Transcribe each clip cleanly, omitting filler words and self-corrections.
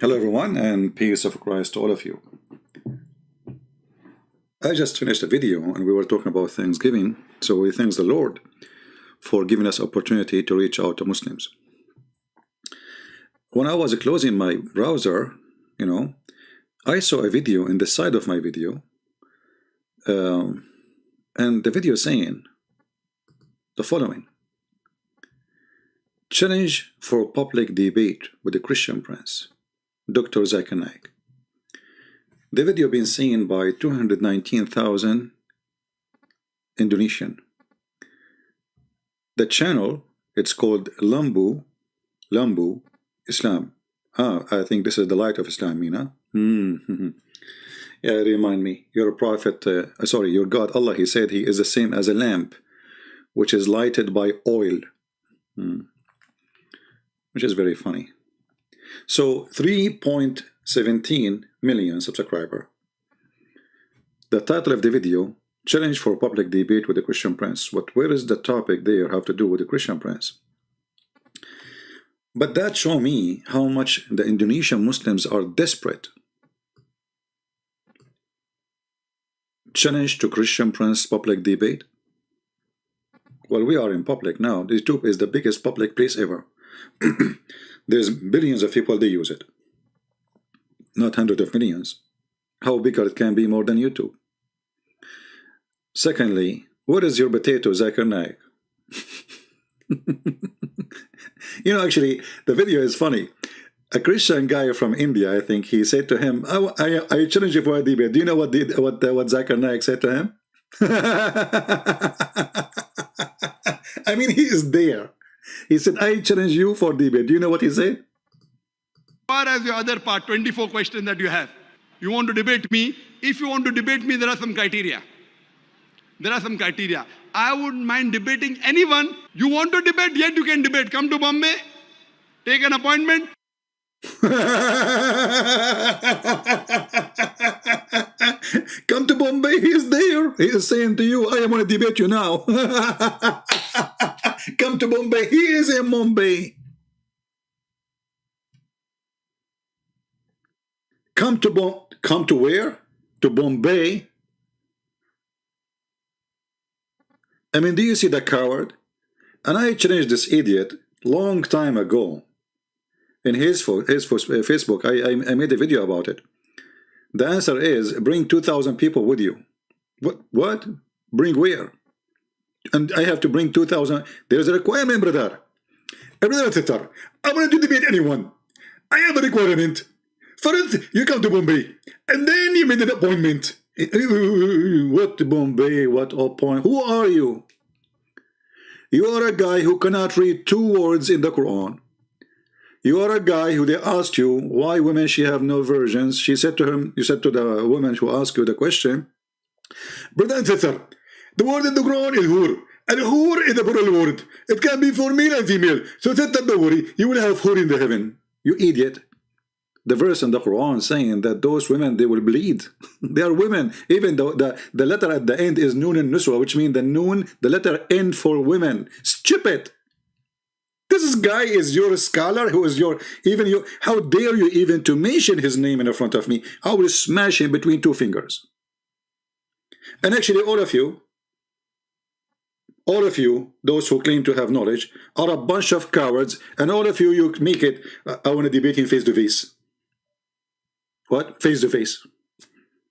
Hello everyone, and peace of Christ to all of you. I just finished a video and we were talking about Thanksgiving, so we thank the Lord for giving us opportunity to reach out to Muslims. When I was closing my browser, I saw a video in the side of my video, and the video saying the following: challenge for public debate with the Christian Prince, Dr. Zakir Naik. The video been seen by 219,000 Indonesian. The channel, it's called Lambu Islam. I think this is the light of Islam, Mina. Yeah, remind me. Your prophet, your God, Allah, he said he is the same as a lamp, which is lighted by oil. Which is very funny. So 3.17 million subscriber. The title of the video: challenge for public debate with the Christian Prince. Where is the topic there have to do with the Christian Prince? But that show me how much the Indonesian Muslims are desperate. Challenge to Christian Prince public debate. Well, we are in public now. YouTube is the biggest public place ever. There's billions of people, they use it, not hundreds of millions. How bigger it can be more than YouTube? Secondly, what is your potato, Zakir Naik? Actually, the video is funny. A Christian guy from India, I think, he said to him, I challenge you for a debate. Do you know what Zakir Naik said to him? I mean, he is there. He said, I challenge you for debate. Do you know what he said? As far as your other part, 24 questions that you have, you want to debate me. If you want to debate me, there are some criteria. I wouldn't mind debating anyone. You want to debate, yet you can debate. Come to Bombay, take an appointment. Come to Bombay, he is there. He is saying to you, I am going to debate you now. Come to Bombay, he is in Bombay. Come to where? To Bombay. I mean, do you see the coward? And I challenged this idiot long time ago. In his Facebook, I made a video about it. The answer is, bring 2,000 people with you. What? Bring where? And I have to bring 2,000. There's a requirement, brother. Brother, I want to debate anyone. I have a requirement. First, you come to Bombay, and then you made an appointment. What Bombay? What appointment? Who are you? You are a guy who cannot read 2 words in the Quran. You are a guy who they asked you why women she have no virgins. She said to him, you said to the woman who asked you the question, brother and sister, the word in the Quran is hur, and hur is a plural word. It can be for male and female. So sister, don't worry, you will have hur in the heaven. You idiot. The verse in the Quran saying that those women, they will bleed. They are women. Even though the letter at the end is noon and nuswa, which means the letter N for women. Stupid. This guy is your scholar, who is how dare you even to mention his name in front of me? I will smash him between 2 fingers. And actually, all of you, those who claim to have knowledge, are a bunch of cowards, and all of you, you make it, I want to debate him face to face. What? Face to face.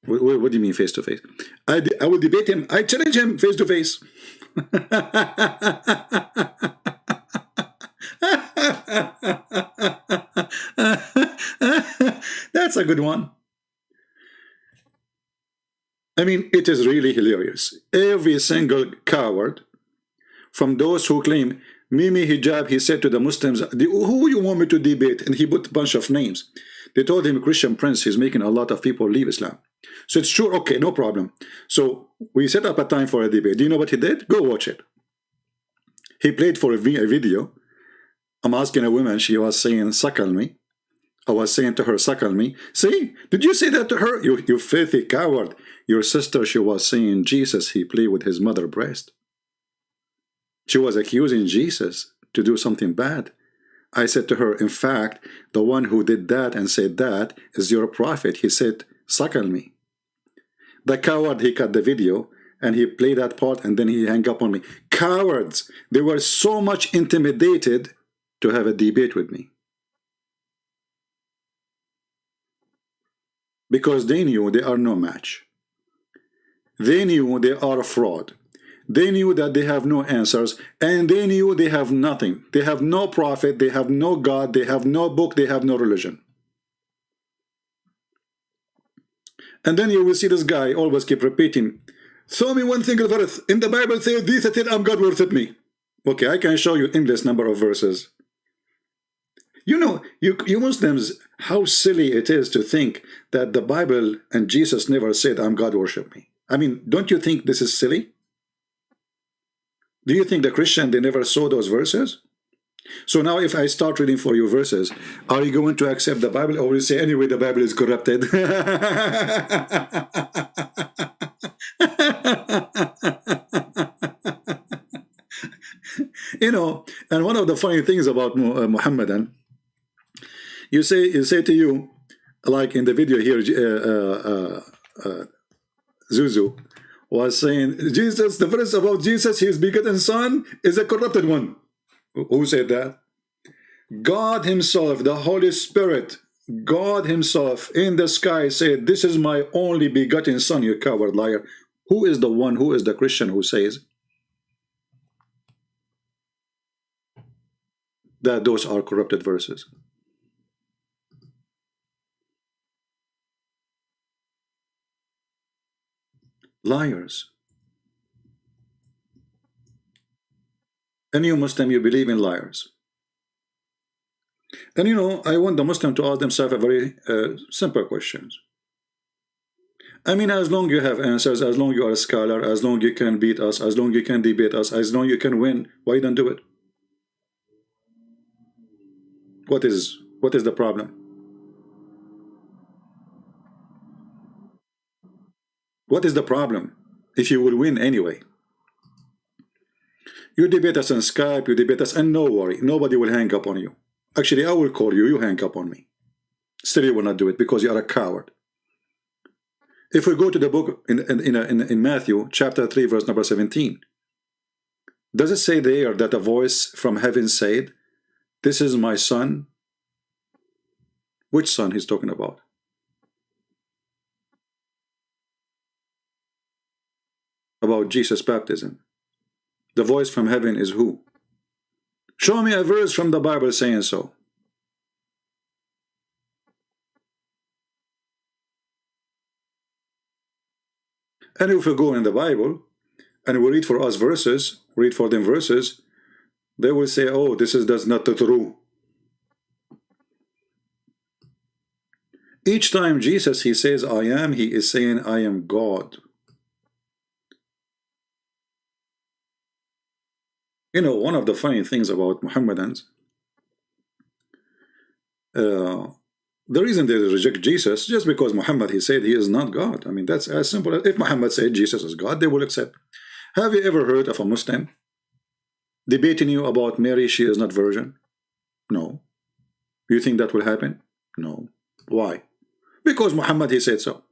What do you mean face to face? I will debate him. I challenge him face to face. That's a good one. I mean, it is really hilarious. Every single coward, from those who claim Mimi Hijab, he said to the Muslims, who you want me to debate? And he put a bunch of names. They told him Christian Prince, he's making a lot of people leave Islam. So it's true, okay, no problem. So we set up a time for a debate. Do you know what he did? Go watch it. He played for a video. I'm asking a woman, she was saying, suckle me. I was saying to her, suckle me. See, did you say that to her? You filthy coward. Your sister, she was saying, Jesus, he played with his mother's breast. She was accusing Jesus to do something bad. I said to her, in fact, the one who did that and said that is your prophet. He said, suckle me. The coward, he cut the video and he played that part and then he hung up on me. Cowards! They were so much intimidated to have a debate with me. Because they knew they are no match. They knew they are a fraud. They knew that they have no answers, and they knew they have nothing. They have no prophet, they have no God, they have no book, they have no religion. And then you will see this guy always keep repeating, show me one single verse. In the Bible says, this said, I'm God, worship me. Okay, I can show you endless number of verses. You know, you Muslims, how silly it is to think that the Bible and Jesus never said, I'm God, worship me. I mean, don't you think this is silly? Do you think the Christian, they never saw those verses? So now if I start reading for you verses, are you going to accept the Bible, or will you say, anyway, the Bible is corrupted? You know, and one of the funny things about Muhammadan, you say to you, like in the video here, Zuzu was saying, Jesus, the verse about Jesus, his begotten son, is a corrupted one. Who said that? God himself, the Holy Spirit, God himself in the sky said, this is my only begotten son, you coward liar. Who is the one, who is the Christian who says that those are corrupted verses? Liars. And you Muslim, you believe in liars. And you know, I want the Muslim to ask themselves a very simple questions. I mean, as long you have answers, as long you are a scholar, as long you can beat us, as long you can debate us, as long you can win, why you don't do it? What is the problem? What is the problem if you will win anyway? You debate us on Skype, you debate us, and no worry, nobody will hang up on you. Actually, I will call you, you hang up on me. Still you will not do it because you are a coward. If we go to the book in Matthew chapter 3 verse number 17, does it say there that a voice from heaven said, this is my son? Which son he's talking about? About Jesus' baptism. The voice from heaven is who? Show me a verse from the Bible saying so. And if we go in the Bible and we read for us verses, read for them verses, they will say, oh, that's not true. Each time Jesus, he says, I am, he is saying, I am God. You know, one of the funny things about Muhammadans, the reason they reject Jesus, just because Muhammad, he said he is not God. I mean, that's as simple as, if Muhammad said Jesus is God, they will accept. Have you ever heard of a Muslim debating you about Mary, she is not virgin? No. You think that will happen? No. Why? Because Muhammad, he said so.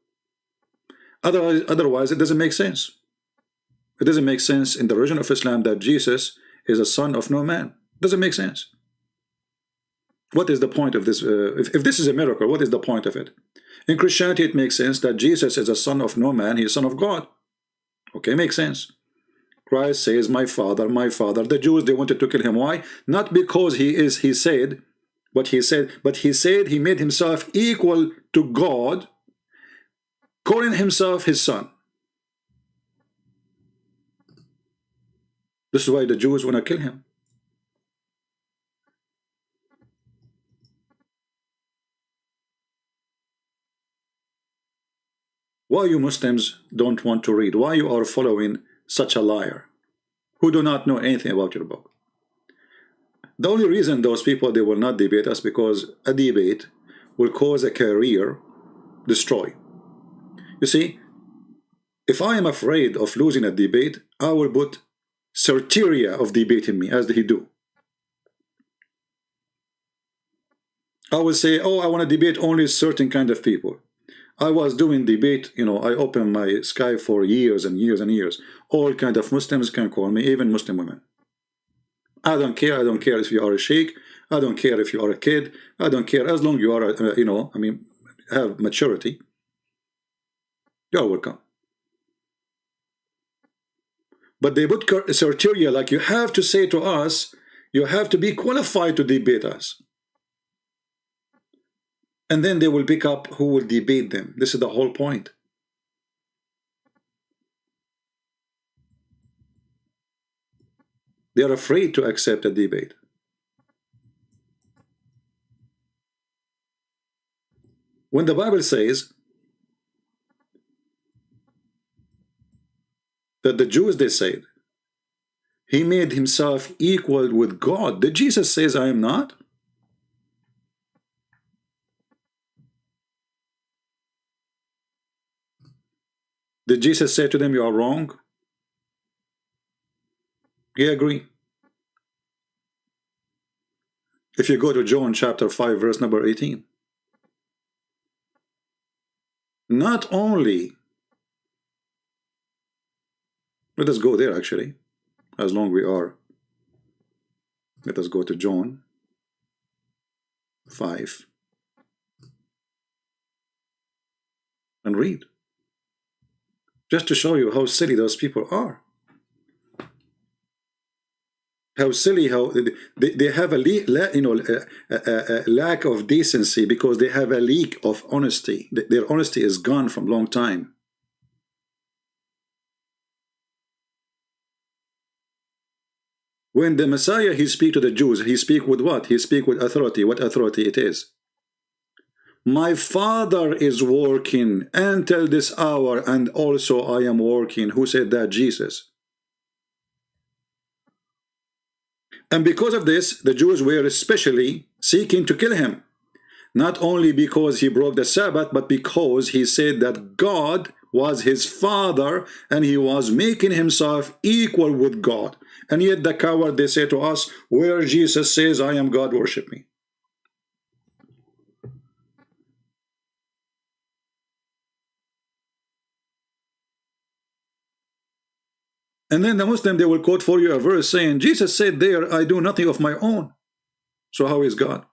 Otherwise, it doesn't make sense. It doesn't make sense in the religion of Islam that Jesus is a son of no man. Doesn't make sense. What is the point of this? If this is a miracle, what is the point of it? In Christianity, it makes sense that Jesus is a son of no man. He is son of God. Okay, makes sense. Christ says, my father, my father. The Jews, they wanted to kill him. Why? Not because he said what he said, but he said he made himself equal to God, calling himself his son. This is why the Jews want to kill him. Why you Muslims don't want to read? Why you are following such a liar who do not know anything about your book? The only reason those people, they will not debate us, because a debate will cause a career destroy. You see, if I am afraid of losing a debate, I will put criteria of debating me, as he do. I would say, oh, I want to debate only certain kind of people. I was doing debate, you know, I opened my Skype for years and years and years. All kind of Muslims can call me, even Muslim women. I don't care. I don't care if you are a sheikh. I don't care if you are a kid. I don't care. As long as you are, you know, I mean, have maturity, you are welcome. But they put criteria like you have to say to us, you have to be qualified to debate us. And then they will pick up who will debate them. This is the whole point. They are afraid to accept a debate. When the Bible says that the Jews, they said, he made himself equal with God. Did Jesus say, I am not? Did Jesus say to them, you are wrong? He agreed. If you go to John chapter 5, verse number 18. Not only, let us go there actually, as long we are. Let us go to John 5 and read. Just to show you how silly those people are. How silly, how they have a lack of decency because they have a leak of honesty. Their honesty is gone from long time. When the Messiah, he speak to the Jews, he speak with what? He speak with authority. What authority it is? My Father is working until this hour, and also I am working. Who said that? Jesus. And because of this, the Jews were especially seeking to kill him. Not only because he broke the Sabbath, but because he said that God was his Father and he was making himself equal with God. And yet the coward, they say to us, where Jesus says, I am God, worship me. And then the Muslim, they will quote for you a verse saying, Jesus said there, I do nothing of my own. So how is God?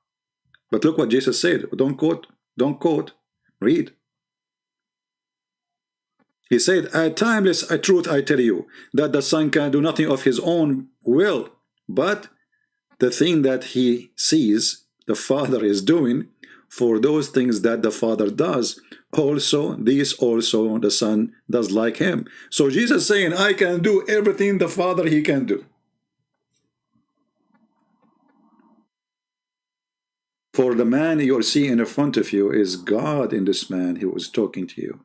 But look what Jesus said. Don't quote, read. He said, a timeless truth I tell you, that the Son can do nothing of his own will, but the thing that he sees the Father is doing, for those things that the Father does, also these also the Son does like him. So Jesus saying, I can do everything the Father he can do. For the man you're seeing in front of you is God in this man who was talking to you.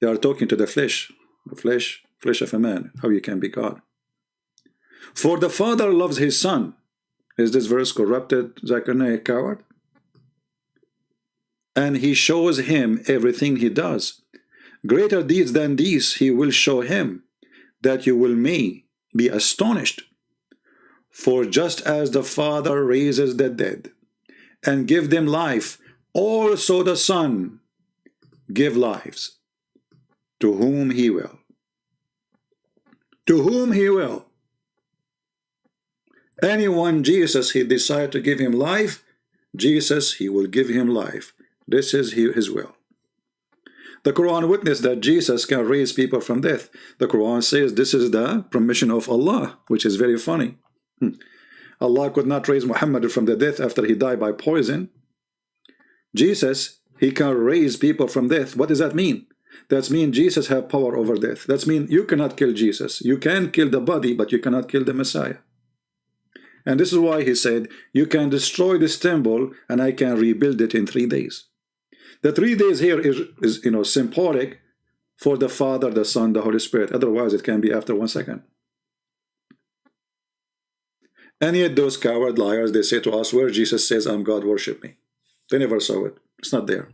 They are talking to the flesh of a man, how you can be God. For the Father loves his Son. Is this verse corrupted, Zakir, Naik, coward? And he shows him everything he does. Greater deeds than these he will show him, that you will may be astonished. For just as the Father raises the dead and give them life, also the Son give lives to whom he will. To whom he will. Anyone Jesus he decide to give him life, Jesus he will give him life. This is his will. The Quran witnessed that Jesus can raise people from death. The Quran says this is the permission of Allah, which is very funny. Allah could not raise Muhammad from the death after he died by poison. Jesus, he can raise people from death. What does that mean? That means Jesus have power over death. That means you cannot kill Jesus. You can kill the body, but you cannot kill the Messiah. And this is why he said, you can destroy this temple and I can rebuild it in 3 days. The 3 days here is symbolic for the Father, the Son, the Holy Spirit. Otherwise, it can be after 1 second. And yet those coward liars, they say to us, where Jesus says, I'm God, worship me. They never saw it. It's not there.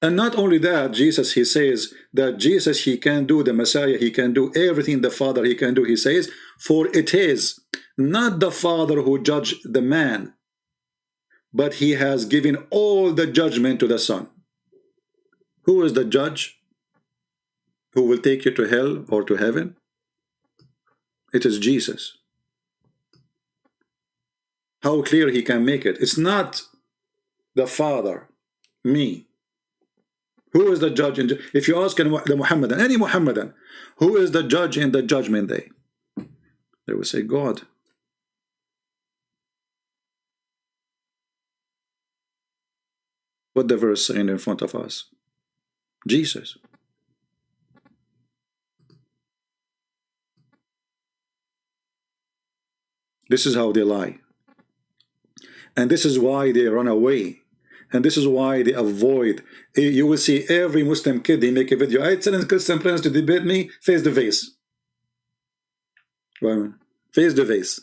And not only that, Jesus, he says that Jesus, he can do, the Messiah, he can do everything the Father he can do. He says, for it is not the Father who judged the man, but he has given all the judgment to the Son. Who is the judge who will take you to hell or to heaven? It is Jesus. How clear he can make it. It's not the Father, me. Who is the judge? If you ask the Muhammadan, any Muhammadan, who is the judge in the judgment day? They will say, God. What the verse saying in front of us? Jesus. This is how they lie. And this is why they run away. And this is why they avoid. You will see every Muslim kid, they make a video. I challenge Christian Prince to debate me face to face. Well, face to face.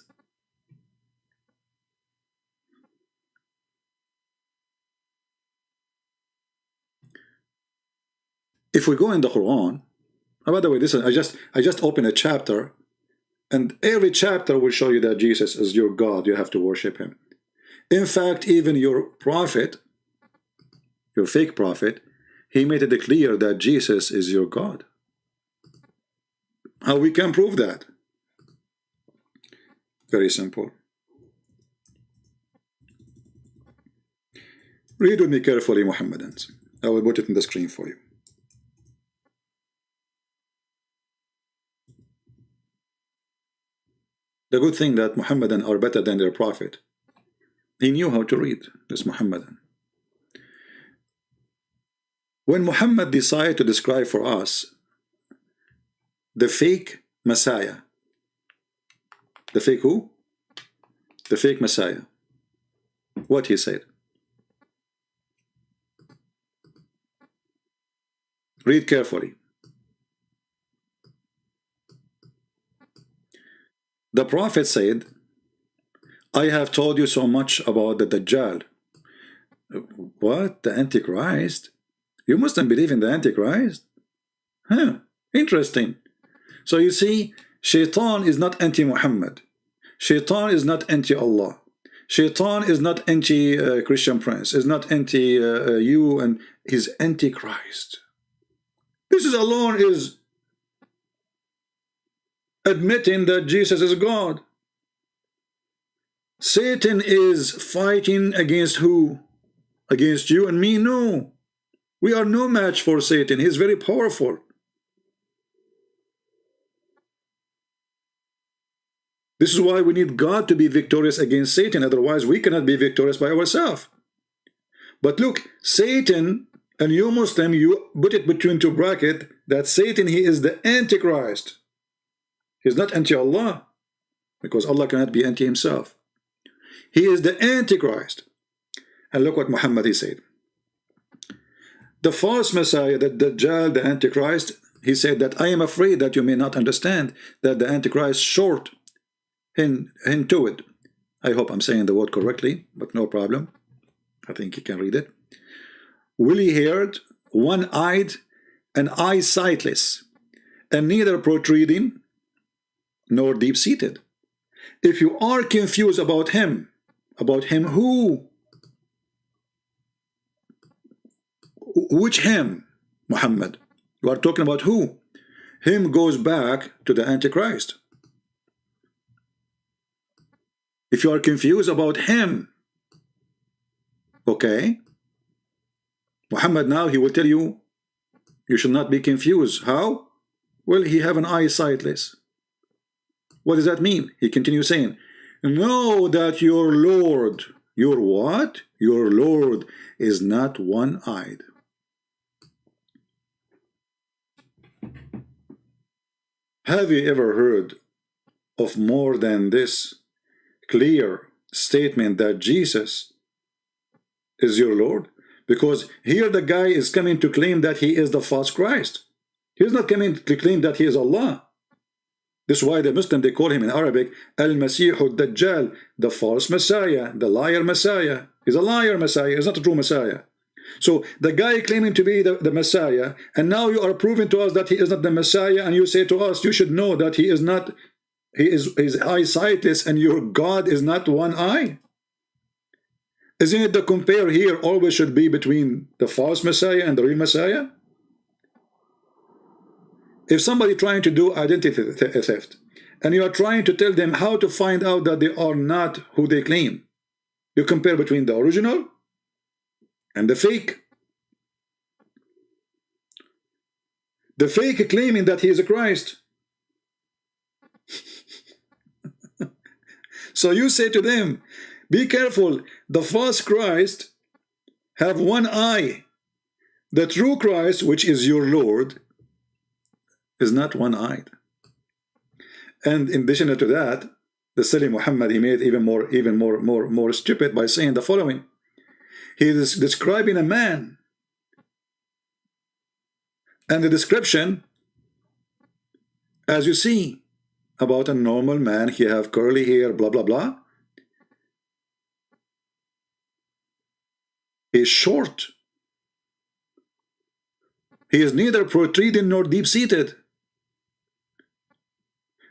If we go in the Quran, oh, by the way, listen, I just opened a chapter, and every chapter will show you that Jesus is your God. You have to worship him. In fact, even your prophet, your fake prophet, he made it clear that Jesus is your God. How we can prove that? Very simple. Read with me carefully, Muhammadans. I will put it in the screen for you. The good thing that Muhammadan are better than their prophet. He knew how to read, this Muhammadan. When Muhammad decided to describe for us the fake Messiah, the fake who? The fake Messiah. What he said? Read carefully. The Prophet said, I have told you so much about the Dajjal. What? The Antichrist? You mustn't believe in the Antichrist? Huh, interesting. So you see, Shaitan is not anti-Muhammad. Shaitan is not anti-Allah. Shaitan is not anti-Christian Prince. Is not anti-you, and he's anti-Christ. This is alone is admitting that Jesus is God. Satan is fighting against who? Against you and me? No. We are no match for Satan. He's very powerful. This is why we need God to be victorious against Satan. Otherwise, we cannot be victorious by ourselves. But look, Satan, and you Muslim, you put it between two brackets, that Satan, he is the Antichrist. He's not anti-Allah, because Allah cannot be anti himself. He is the Antichrist. And look what Muhammad he said. The false Messiah, the Dajjal, the Antichrist, he said that I am afraid that you may not understand that the Antichrist short into it. I hope I'm saying the word correctly, but no problem. I think you can read it. Woolly-haired, one-eyed, and eye-sightless, and neither protruding nor deep-seated. If you are confused about him who? Which him, Muhammad? You are talking about who? Him goes back to the Antichrist. If you are confused about him, okay, Muhammad now he will tell you, you should not be confused. How? Well, he have an eye sightless. What does that mean? He continues saying, know that your Lord, your what? Your Lord is not one-eyed. Have you ever heard of more than this clear statement that Jesus is your Lord? Because here the guy is coming to claim that he is the false Christ. He's not coming to claim that he is Allah. This is why the Muslim, they call him in Arabic Al-Masih al-Dajjal, the false Messiah, the liar Messiah. He's a liar Messiah, he's not a true Messiah. So the guy claiming to be the Messiah, and now you are proving to us that he is not the Messiah, and you say to us, you should know that he is not He's eyesightless, and your God is not one eye? Isn't it the compare here always should be between the false Messiah and the real Messiah? If somebody trying to do identity theft, and you are trying to tell them how to find out that they are not who they claim, you compare between the original and the fake. The fake claiming that he is a Christ. So you say to them, be careful, the false Christ have one eye. The true Christ, which is your Lord, is not one-eyed. And in addition to that, the silly Muhammad, he made even more stupid by saying the following. He is describing a man, and the description, as you see, about a normal man, he have curly hair, blah blah blah. He is short. He is neither protruding nor deep-seated.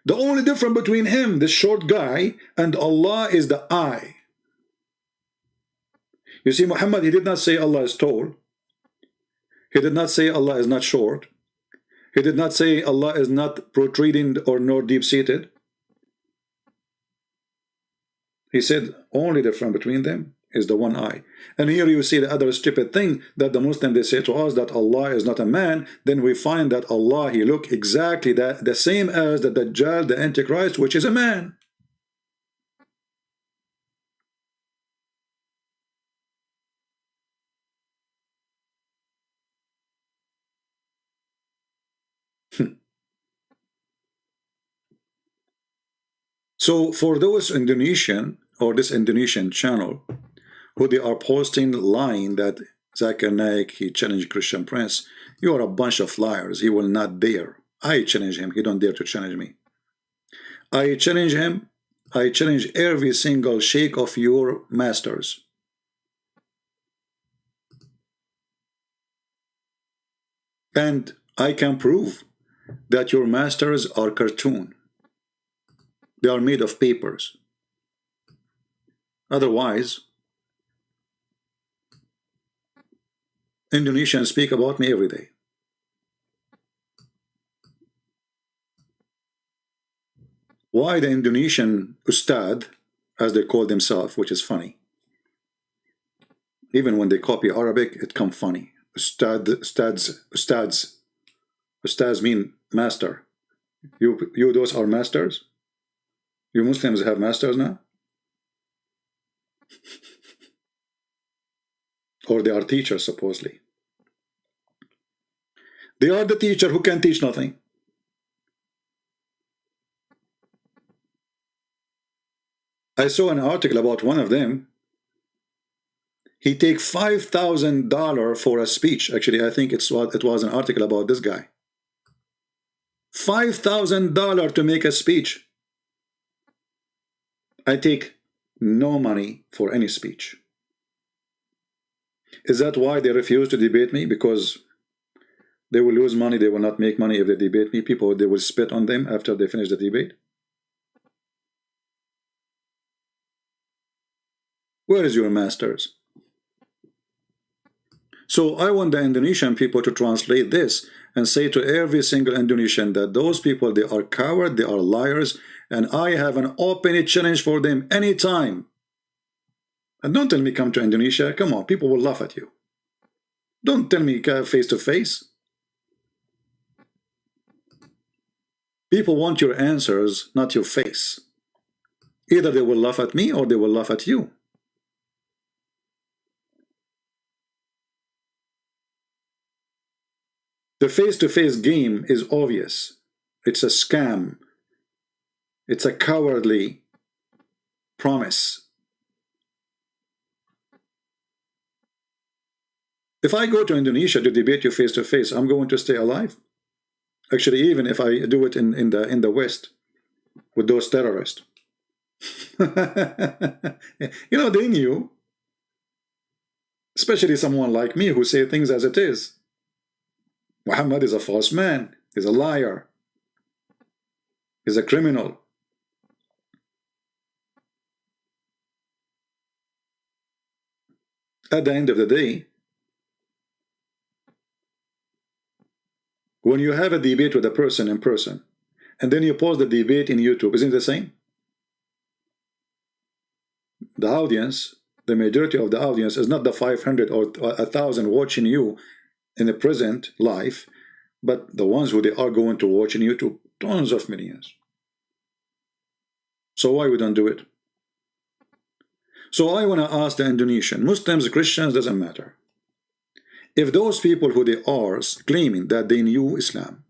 The only difference between him, this short guy, and Allah is the eye. You see, Muhammad, he did not say Allah is tall. He did not say Allah is not short. He did not say Allah is not protruding or nor deep-seated. He said only difference between them is the one eye. And here you see the other stupid thing that the Muslim, they say to us that Allah is not a man. Then we find that Allah, he look exactly the same as the Dajjal, the Antichrist, which is a man. So for those Indonesian or this Indonesian channel who they are posting lying that Zakir Naik, he challenged Christian Prince, you are a bunch of liars. He will not dare. I challenge him. He don't dare to challenge me. I challenge him. I challenge every single sheikh of your masters. And I can prove that your masters are cartoon. They are made of papers. Otherwise, Indonesians speak about me every day. Why the Indonesian ustad, as they call themselves, which is funny. Even when they copy Arabic, it comes funny. Ustads mean master. You those are masters? You Muslims have masters now? Or they are teachers, supposedly. They are the teacher who can teach nothing. I saw an article about one of them. He take $5,000 for a speech. Actually, I think it was an article about this guy. $5,000 to make a speech. I take no money for any speech. Is that why they refuse to debate me? Because they will lose money, they will not make money if they debate me. People, they will spit on them after they finish the debate. Where is your masters? So I want the Indonesian people to translate this and say to every single Indonesian that those people, they are cowards, they are liars, and I have an open challenge for them anytime. And don't tell me come to Indonesia. Come on, people will laugh at you. Don't tell me face to face. People want your answers, not your face. Either they will laugh at me or they will laugh at you. The face-to-face game is obvious. It's a scam. It's a cowardly promise. If I go to Indonesia to debate you face-to-face, I'm going to stay alive. Actually, even if I do it in the West with those terrorists. You know, they knew. Especially someone like me who say things as it is. Muhammad is a false man. He's a liar. He's a criminal. at the end of the day, when you have a debate with a person in person, and then you post the debate in YouTube, isn't it the same? The audience, the majority of the audience is not the 500 or 1,000 watching you in the present life, but the ones who they are going to watch in YouTube, tons of millions. So why we don't do it? So I want to ask the Indonesian, Muslims, Christians, doesn't matter. If those people who they are claiming that they knew Islam,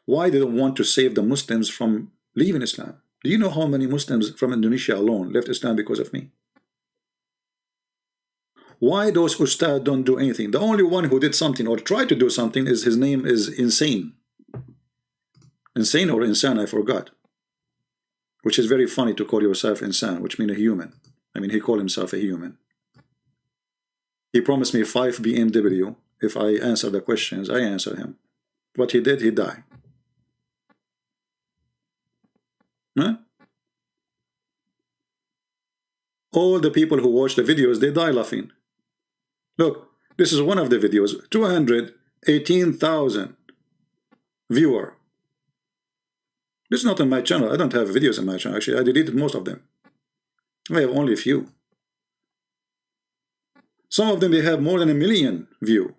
why they don't want to save the Muslims from leaving Islam? Do you know how many Muslims from Indonesia alone left Islam because of me? Why those ustad don't do anything? The only one who did something or tried to do something is, his name is Insane. Insane or Insan, I forgot. Which is very funny to call yourself Insan, which means a human. I mean, he called himself a human. He promised me 5 BMW. If I answer the questions, I answer him. What he did, he died. Huh? All the people who watch the videos, they die laughing. Look, this is one of the videos, 218,000 viewer. This is not on my channel. I don't have videos on my channel. Actually, I deleted most of them. I have only a few. Some of them, they have more than 1 million view.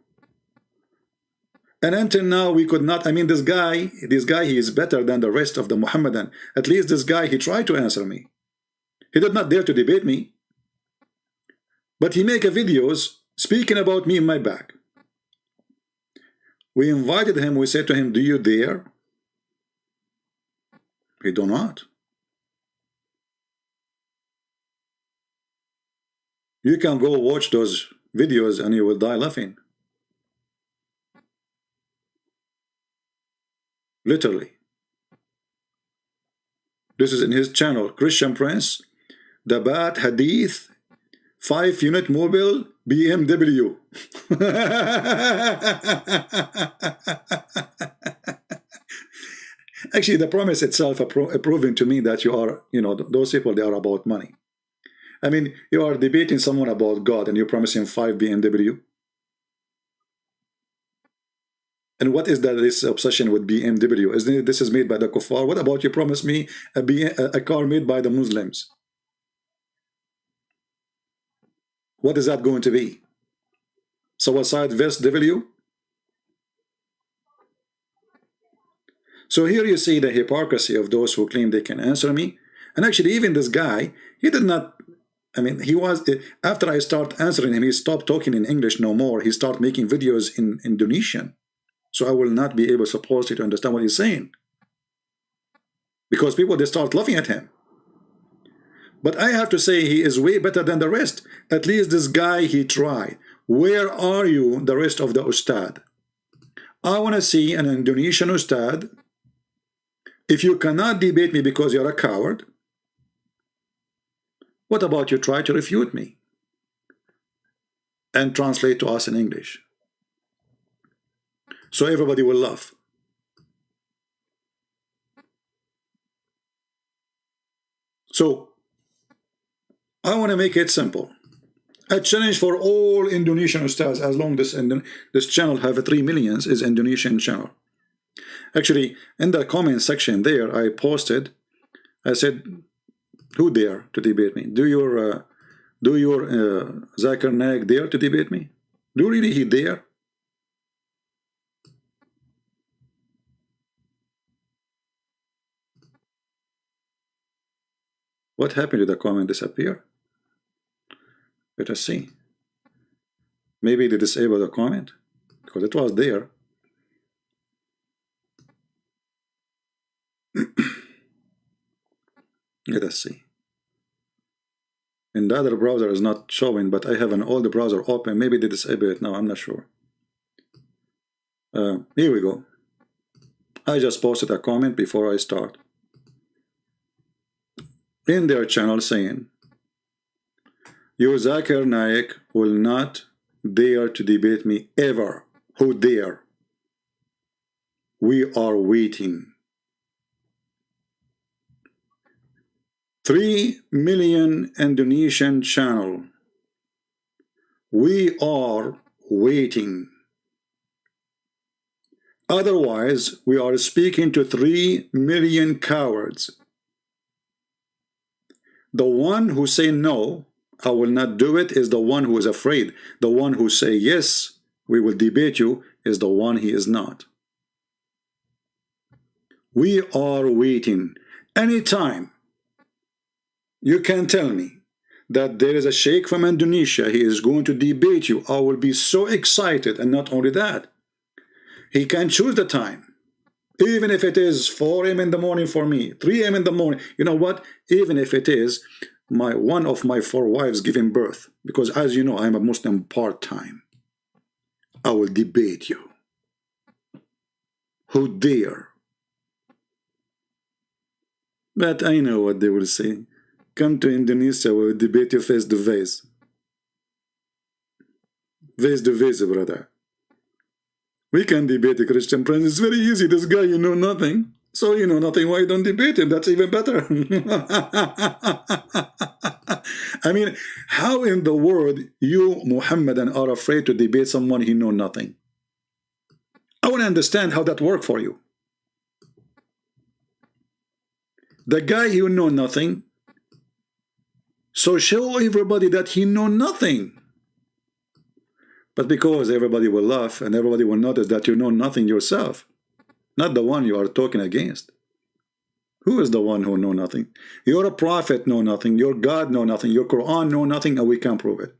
And until now, we could not, I mean, this guy, he is better than the rest of the Muhammadan. At least this guy, he tried to answer me. He did not dare to debate me. But he make a videos speaking about me in my back. We invited him, we said to him, do you dare? He do not. You can go watch those videos and you will die laughing. Literally. This is in his channel, Christian Prince, the Bat Hadith 5-unit mobile BMW. Actually, the promise itself proving to me that you are, you know, those people, they are about money. I mean, you are debating someone about God and you promise him 5 BMW. And what is that, this obsession with BMW? Isn't it, this is made by the kuffar? What about you promise me a car made by the Muslims? What is that going to be? Suicide vest W? So here you see the hypocrisy of those who claim they can answer me. And actually, even this guy, he did not, I mean, he was, after I start answering him, he stopped talking in English no more. He started making videos in Indonesian. So I will not be able, supposedly, to understand what he's saying. Because people, they start laughing at him. But I have to say, he is way better than the rest. At least this guy, he tried. Where are you, the rest of the ustad? I want to see an Indonesian ustad. If you cannot debate me because you're a coward, what about you try to refute me? And translate to us in English. So everybody will laugh. So, I want to make it simple. A challenge for all Indonesian ustads, as long as this channel have 3 million, is Indonesian channel. Actually, in the comment section there, I posted, I said, who dare to debate me? Do your Zakir Naik dare to debate me? Do really he dare? What happened to the comment disappear? Let us see. Maybe they disabled the comment because it was there. Let us see. In the other browser is not showing, but I have an old browser open. Maybe they disable it now. I'm not sure. Here we go. I just posted a comment before I start in their channel saying, you Zakir Naik will not dare to debate me ever. Who dare? We are waiting. 3 million Indonesian channel We are waiting. Otherwise, we are speaking to 3 million cowards. The one who say no, I will not do it, is the one who is afraid. The one who say yes, we will debate you, is the one he is not. We are waiting. Anytime you can tell me that there is a sheikh from Indonesia, he is going to debate you, I will be so excited. And not only that, he can choose the time. Even if it is 4 a.m. in the morning for me, 3 a.m. in the morning. You know what? Even if it is one of my 4 wives giving birth, because as you know, I am a Muslim part-time, I will debate you. Who dare? But I know what they will say. Come to Indonesia, we will debate you face to face. Face to face, brother. We can debate a Christian Prince. It's very easy. This guy, you know nothing. So you know nothing, why you don't debate him? That's even better. I mean, how in the world you, Muhammadan, are afraid to debate someone who know nothing? I want to understand how that worked for you. The guy who know nothing, so show everybody that he know nothing. But because everybody will laugh and everybody will notice that you know nothing yourself, not the one you are talking against. Who is the one who know nothing? Your prophet know nothing, your God know nothing, your Quran know nothing, and we can't prove it.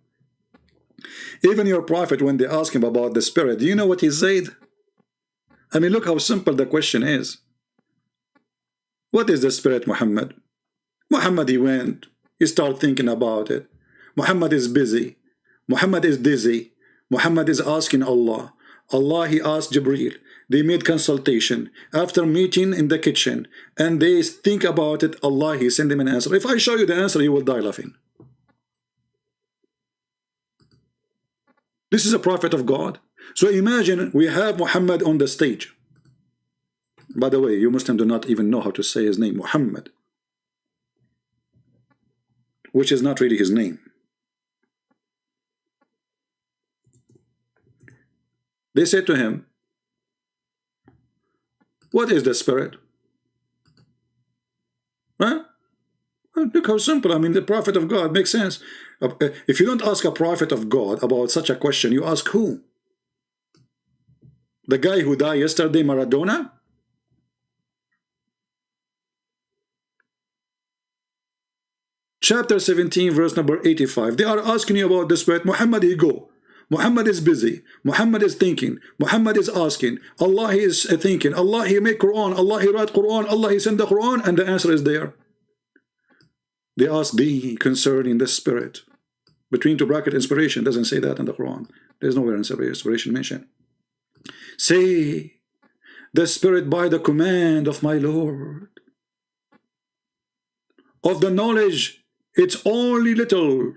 Even your prophet, when they ask him about the spirit, do you know what he said? I mean, look how simple the question is. What is the spirit, Muhammad? Muhammad, he went, he started thinking about it. Muhammad is busy. Muhammad is dizzy. Muhammad is asking Allah. Allah, he asked Jibreel. They made consultation. After meeting in the kitchen, and they think about it, Allah, he sent them an answer. If I show you the answer, you will die laughing. This is a prophet of God. So imagine we have Muhammad on the stage. By the way, you Muslims do not even know how to say his name, Muhammad, which is not really his name. They said to him, what is the spirit? Huh? Look how simple. I mean, the prophet of God makes sense. If you don't ask a prophet of God about such a question, you ask who? The guy who died yesterday, Maradona? Chapter 17, verse number 85. They are asking you about the spirit. Muhammad, he go. Muhammad is busy. Muhammad is thinking. Muhammad is asking. Allah, he is thinking. Allah, he make Quran. Allah, he write Quran. Allah, he send the Quran. And the answer is there. They ask thee concerning the spirit. Between two bracket, inspiration doesn't say that in the Quran. There's nowhere inspiration mentioned. Say, the spirit by the command of my Lord. Of the knowledge, it's only little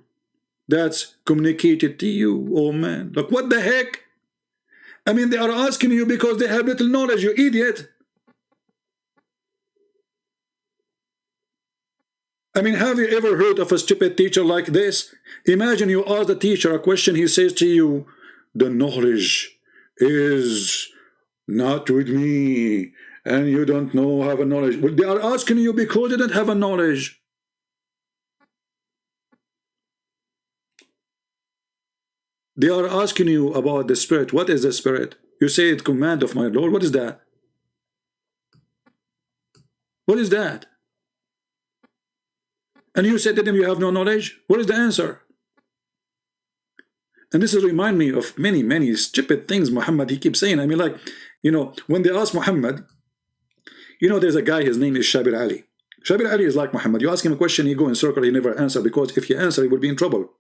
that's communicated to you. Oh man, look, what the heck? I mean, they are asking you because they have little knowledge, you idiot. I mean, have you ever heard of a stupid teacher like this? Imagine you ask the teacher a question, he says to you, the knowledge is not with me, and you don't know, have a knowledge. Well, they are asking you because they don't have a knowledge. They are asking you about the spirit. What is the spirit? You say it's command of my Lord. What is that? What is that? And you said to them you have no knowledge. What is the answer? And this is remind me of many stupid things Muhammad he keeps saying. I mean, like, you know, when they ask Muhammad, you know, there's a guy, his name is Shabir Ali. Shabir Ali is like Muhammad. You ask him a question, he go in circle, he never answer, because if he answer, he will be in trouble.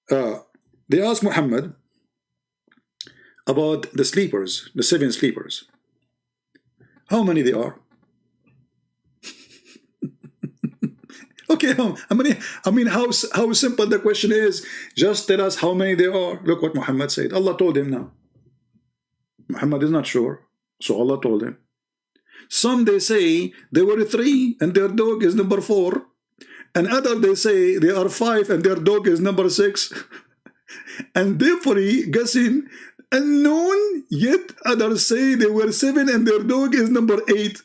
They ask Muhammad about the sleepers, the 7 sleepers. How many they are? Okay, how many? I mean, how simple the question is. Just tell us how many there are. Look what Muhammad said. Allah told him now. Muhammad is not sure, so Allah told him. Some they say there were 3 and their dog is number 4, and other they say there are 5 and their dog is number 6. and therefore guessing unknown, yet others say they were 7 and their dog is number 8.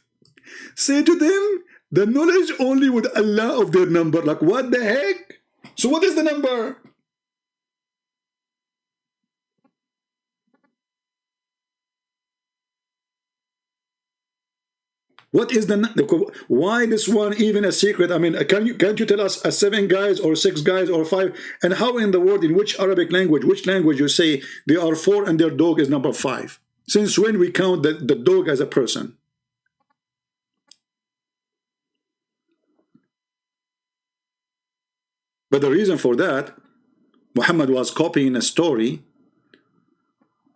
Say to them, the knowledge only with Allah of their number. Like, what the heck? So what is the number? What is why this one even a secret? I mean, can't you tell us 7 guys or 6 guys or 5? And how in the world, in which Arabic language, which language you say they are 4 and their dog is number 5? Since when we count the dog as a person? But the reason for that, Muhammad was copying a story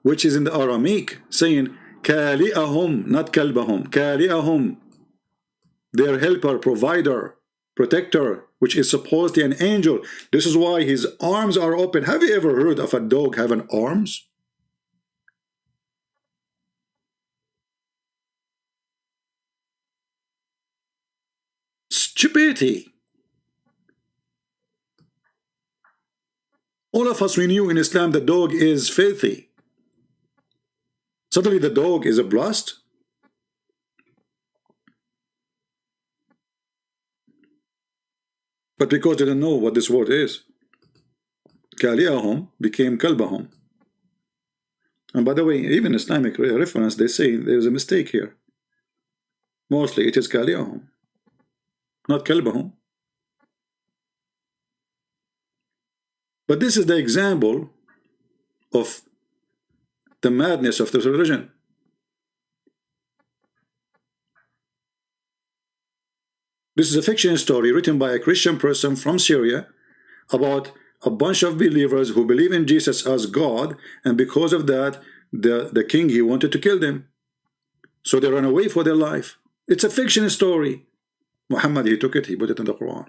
which is in the Aramaic, saying Kali'ahum, not kalbahum, Kali'ahum, their helper, provider, protector, which is supposedly an angel. This is why his arms are open. Have you ever heard of a dog having arms? Stupidity. All of us, we knew in Islam the dog is filthy. Suddenly the dog is a blessed. But because they didn't know what this word is, Kali'ahum became Kalbahum. And by the way, even Islamic reference, they say there's a mistake here. Mostly it is Kali'ahum, not Kalbahum. But this is the example of the madness of this religion. This is a fiction story written by a Christian person from Syria about a bunch of believers who believe in Jesus as God, and because of that, the king, he wanted to kill them. So they ran away for their life. It's a fiction story. Muhammad, he took it, he put it in the Quran.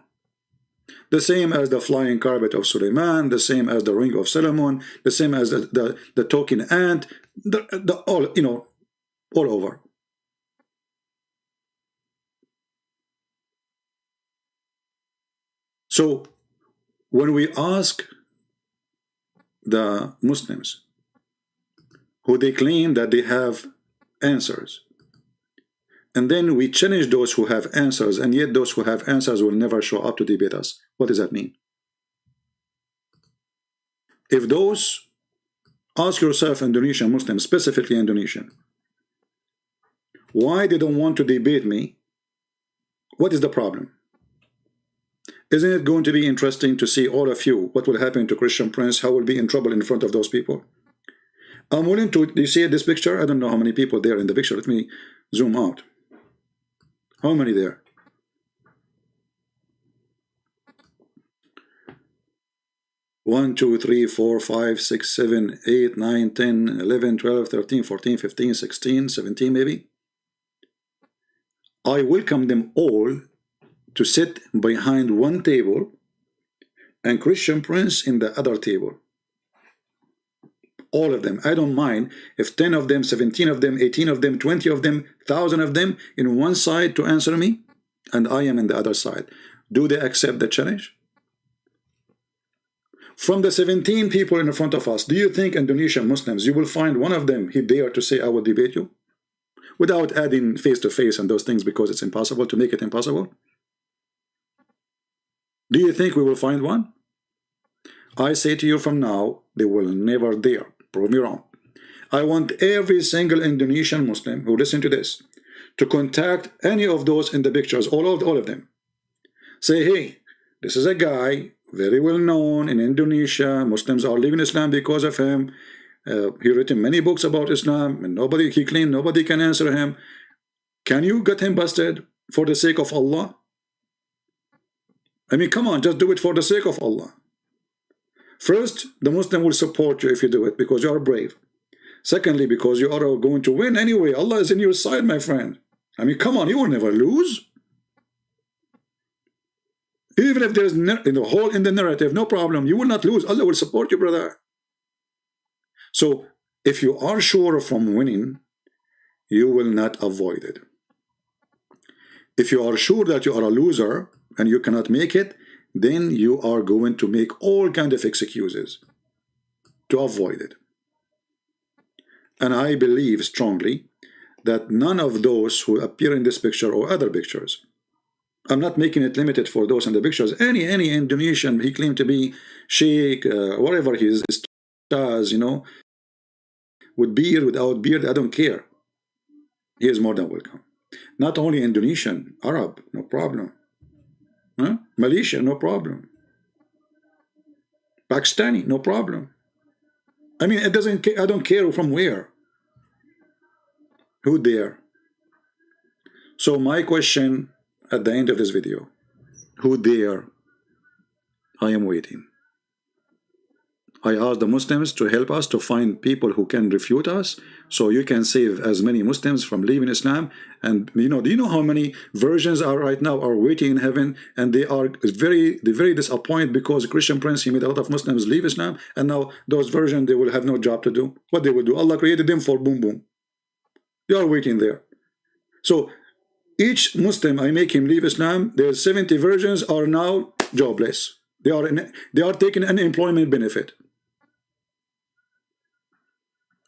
The same as the flying carpet of Suleiman, the same as the ring of Solomon, the same as the talking ant, all, you know, all over. So when we ask the Muslims who they claim that they have answers, and then we challenge those who have answers, and yet those who have answers will never show up to debate us. What does that mean? If those, ask yourself, Indonesian Muslims, specifically Indonesian, why they don't want to debate me? What is the problem? Isn't it going to be interesting to see all of you, what will happen to Christian Prince, how will be in trouble in front of those people? I'm willing to, do you see this picture? I don't know how many people there in the picture. Let me zoom out. How many there? One, 2, 3, 4, 5, 6, 7, 8, 9, 10, 11, 12, 13, 14, 15, 16, 17 maybe. I welcome them all to sit behind one table and Christian Prince in the other table. All of them. I don't mind if 10 of them, 17 of them, 18 of them, 20 of them, 1,000 of them in one side to answer me, and I am in the other side. Do they accept the challenge? From the 17 people in front of us, do you think, Indonesian Muslims, you will find one of them he dare to say, I will debate you? Without adding face-to-face and those things, because it's impossible to make it impossible? Do you think we will find one? I say to you from now, they will never dare. Prove me wrong. I want every single Indonesian Muslim who listen to this to contact any of those in the pictures, all of them. Say, hey, this is a guy very well known in Indonesia. Muslims are leaving Islam because of him. He written many books about Islam, and he claimed nobody can answer him. Can you get him busted for the sake of Allah? I mean, come on, just do it for the sake of Allah. First, the Muslim will support you if you do it because you are brave. Secondly, because you are going to win anyway. Allah is in your side, my friend. I mean, come on, you will never lose. Even if there's a hole in the narrative, no problem. You will not lose. Allah will support you, brother. So, if you are sure from winning, you will not avoid it. If you are sure that you are a loser and you cannot make it, then you are going to make all kinds of excuses. to avoid it. And I believe strongly that none of those who appear in this picture or other pictures, I'm not making it limited for those in the pictures, any Indonesian, he claimed to be sheikh, whatever he is, stars, you know, with beard, without beard, I don't care. He is more than welcome. Not only Indonesian, Arab, no problem. Huh? Malaysia, no problem. Pakistani, no problem. I mean, it doesn't. I don't care from where. Who dare? So my question at the end of this video: who dare? I am waiting. I ask the Muslims to help us to find people who can refute us, so you can save as many Muslims from leaving Islam. And you know, do you know how many versions are right now are waiting in heaven, and they are very disappointed because Christian Prince, he made a lot of Muslims leave Islam, and now those versions, they will have no job to do. What they will do? Allah created them for boom boom. They are waiting there. So each Muslim I make him leave Islam, there's 70 versions are now jobless. They are taking unemployment benefit.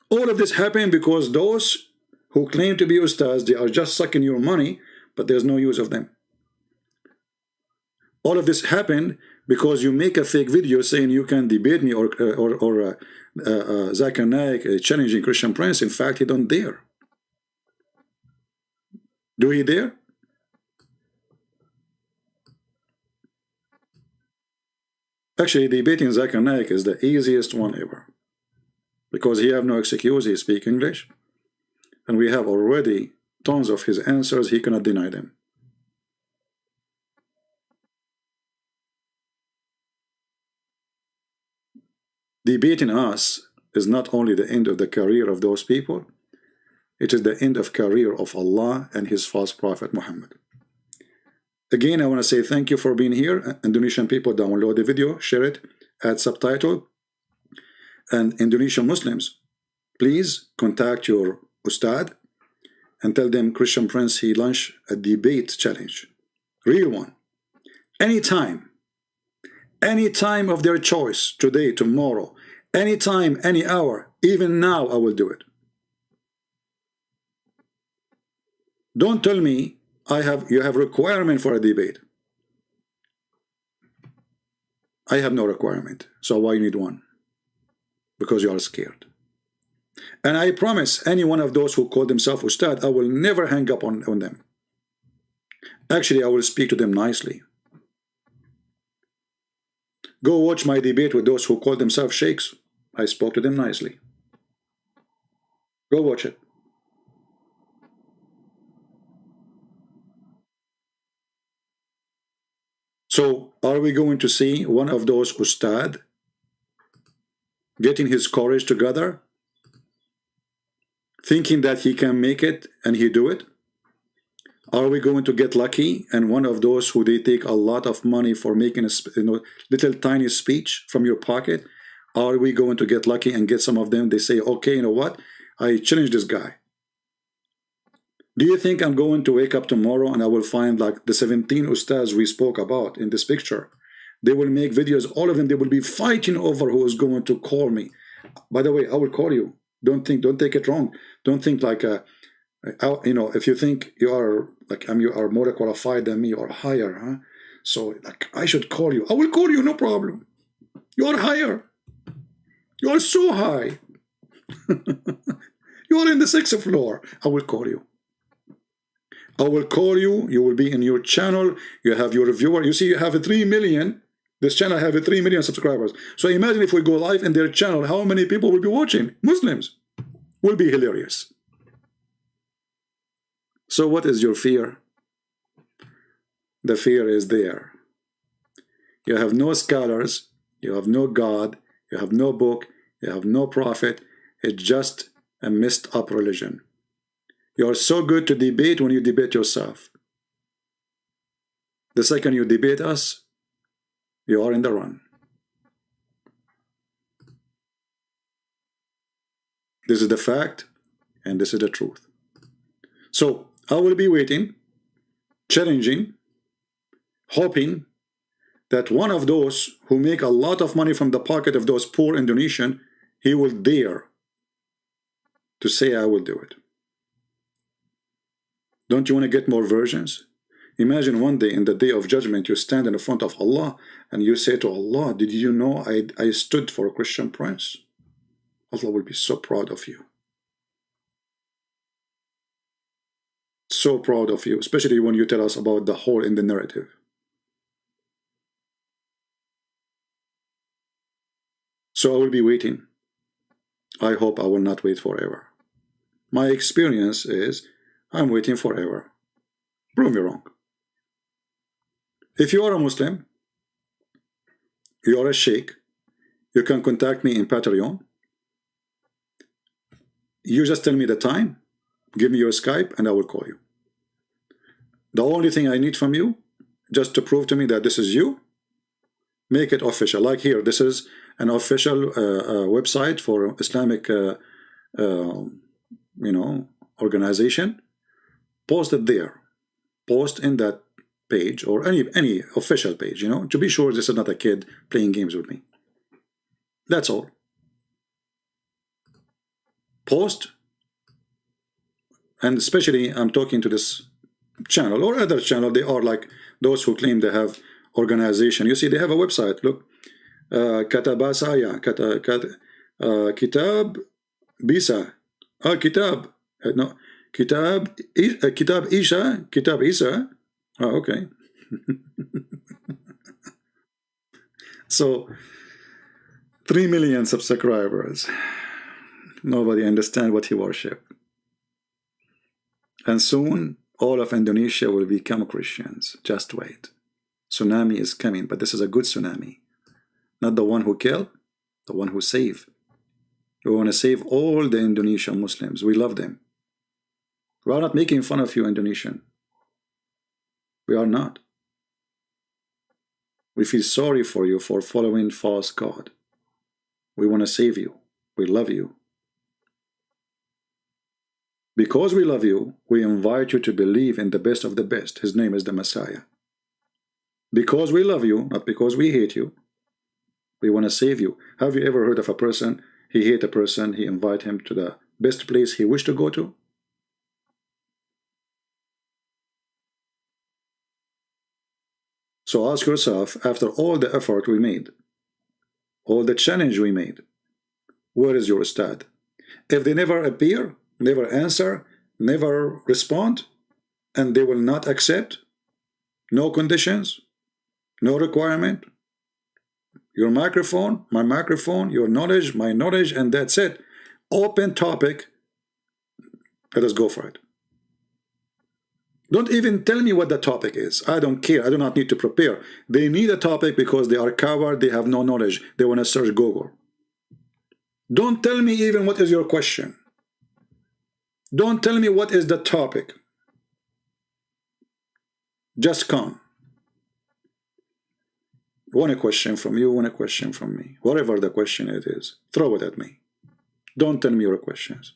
All of this happened because those who claim to be ustads, they are just sucking your money, but there's no use of them. All of this happened because you make a fake video saying you can debate me or Zakir Naik challenging Christian Prince. In fact, he don't dare. Do he dare? Actually, debating Zakir Naik is the easiest one ever, because he have no excuse. He speak English, and we have already tons of his answers. He cannot deny them. Debating us is not only the end of the career of those people, it is the end of career of Allah and his false prophet Muhammad. Again, I want to say thank you for being here. Indonesian people, download the video, share it, add subtitle. And Indonesian Muslims, please contact your ustad and tell them Christian Prince, he launched a debate challenge. Real one. Anytime of their choice, today, tomorrow, anytime, any hour, even now, I will do it. Don't tell me you have requirement for a debate. I have no requirement, so why you need one? Because you are scared. And I promise any one of those who call themselves ustad, I will never hang up on them. Actually, I will speak to them nicely. Go watch my debate with those who call themselves sheikhs. I spoke to them nicely. Go watch it. So, are we going to see one of those ustad getting his courage together, thinking that he can make it and he do it? Are we going to get lucky and one of those who they take a lot of money for making a little tiny speech from your pocket? Are we going to get lucky and get some of them? They say, okay, you know what? I challenge this guy. Do you think I'm going to wake up tomorrow and I will find like the 17 ustads we spoke about in this picture? They will make videos, all of them, they will be fighting over who is going to call me. By the way, I will call you. Don't take it wrong. Don't think like, you know, if you think you are like, you are more qualified than me or higher, huh? So like, I should call you. I will call you, no problem. You are higher. You are so high. You are in the 6th floor. I will call you. I will call you. You will be in your channel. You have your viewer. You see, you have 3 million. This channel have 3 million subscribers. So imagine if we go live in their channel, how many people will be watching? Muslims. Will be hilarious. So what is your fear? The fear is there. You have no scholars. You have no God. You have no book. You have no prophet. It's just a messed up religion. You are so good to debate when you debate yourself. The second you debate us, you are in the run. This is the fact, and this is the truth. So, I will be waiting, challenging, hoping that one of those who make a lot of money from the pocket of those poor Indonesian, he will dare to say, I will do it. Don't you want to get more versions? Imagine one day, in the day of judgment, you stand in front of Allah and you say to Allah, did you know I stood for Christian Prince? Allah will be so proud of you. So proud of you, especially when you tell us about the hole in the narrative. So I will be waiting. I hope I will not wait forever. My experience is I'm waiting forever. Prove me wrong. If you are a Muslim, you are a sheikh, you can contact me in Patreon. You just tell me the time, give me your Skype, and I will call you. The only thing I need from you, just to prove to me that this is you, make it official. Like here, this is an official website for Islamic, organization. Post it there. Post in that page or any official page, to be sure this is not a kid playing games with me. That's all. Post, and especially I'm talking to this channel or other channel. They are like those who claim they have organization. You see, they have a website. Look, Katabasaya, Kitab, Bisa, Kitab, no, Kitab Isa. Oh, okay. So 3 million subscribers. Nobody understand what he worship. And soon all of Indonesia will become Christians. Just wait. Tsunami is coming, but this is a good tsunami. Not the one who kill, the one who save. We want to save all the Indonesian Muslims. We love them. We are not making fun of you, Indonesian. We are not. We feel sorry for you for following false God. We want to save you. We love you. Because we love you, we invite you to believe in the best of the best. His name is the Messiah. Because we love you, not because we hate you. We want to save you. Have you ever heard of a person, he hate a person, he invite him to the best place he wished to go to? So ask yourself, after all the effort we made, all the challenge we made, where is your ustad? If they never appear, never answer, never respond, and they will not accept, no conditions, no requirement, your microphone, my microphone, your knowledge, my knowledge, and that's it. Open topic. Let us go for it. Don't even tell me what the topic is. I don't care. I do not need to prepare. They need a topic because they are coward. They have no knowledge. They want to search Google. Don't tell me even what is your question. Don't tell me what is the topic. Just come. One question from you, one question from me. Whatever the question it is, throw it at me. Don't tell me your questions.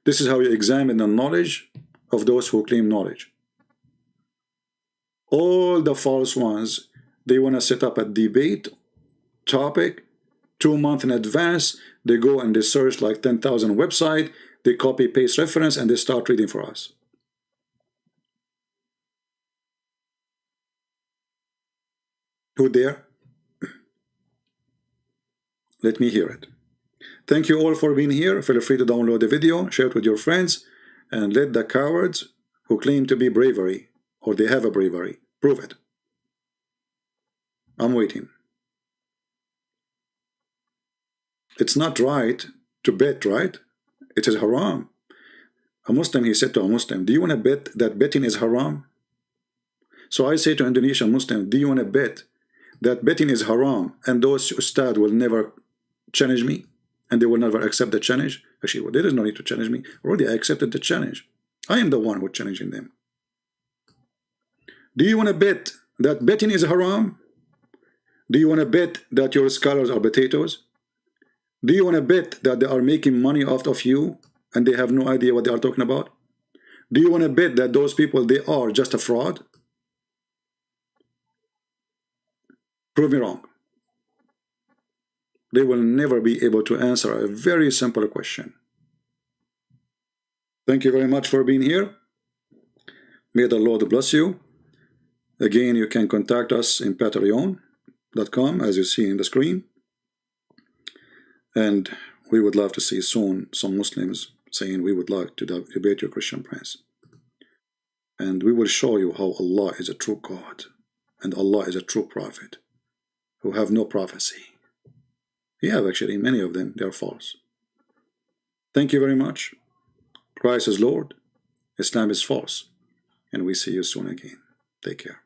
This is how you examine the knowledge of those who claim knowledge. All the false ones, they want to set up a debate topic 2 months in advance. They go and they search like 10,000 websites. They copy paste reference and they start reading for us. Who dare? Let me hear it. Thank you all for being here. Feel free to download the video, share it with your friends, and let the cowards who claim to be bravery, or they have a bravery, prove it. I'm waiting. It's not right to bet, right? It is haram. A Muslim, he said to a Muslim, do you want to bet that betting is haram? So I say to Indonesian Muslim, do you want to bet that betting is haram and those ustad will never challenge me and they will never accept the challenge? Actually, well, there is no need to challenge me. Already I accepted the challenge. I am the one who is challenging them. Do you want to bet that betting is haram? Do you want to bet that your scholars are potatoes? Do you want to bet that they are making money off of you and they have no idea what they are talking about? Do you want to bet that those people, they are just a fraud? Prove me wrong. they will never be able to answer a very simple question. Thank you very much for being here. May the Lord bless you. Again, you can contact us in patreon.com, as you see in the screen. And we would love to see soon some Muslims saying we would like to debate your Christian Prince. And we will show you how Allah is a true God and Allah is a true prophet who have no prophecy. He have actually, many of them, they are false. Thank you very much. Christ is Lord, Islam is false, and we see you soon again. Take care.